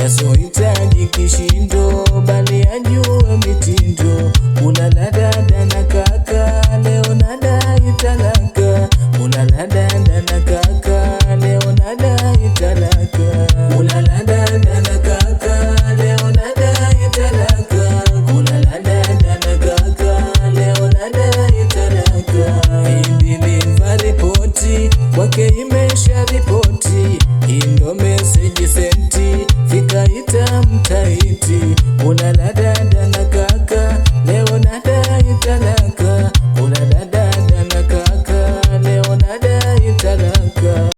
asohitaji kishindo, bali ajue mitindo. Ulala dada na kaka, leo nadai talaka. Ulala dada na kaka, leo nadai talaka. Ulala dada na kaka, leo nadai talaka. Ulala dada na kaka, leo nadai talaka. Idiliva ripoti kwake imesha ripoti, ino message senti, fika itamtaiti. Ulala dada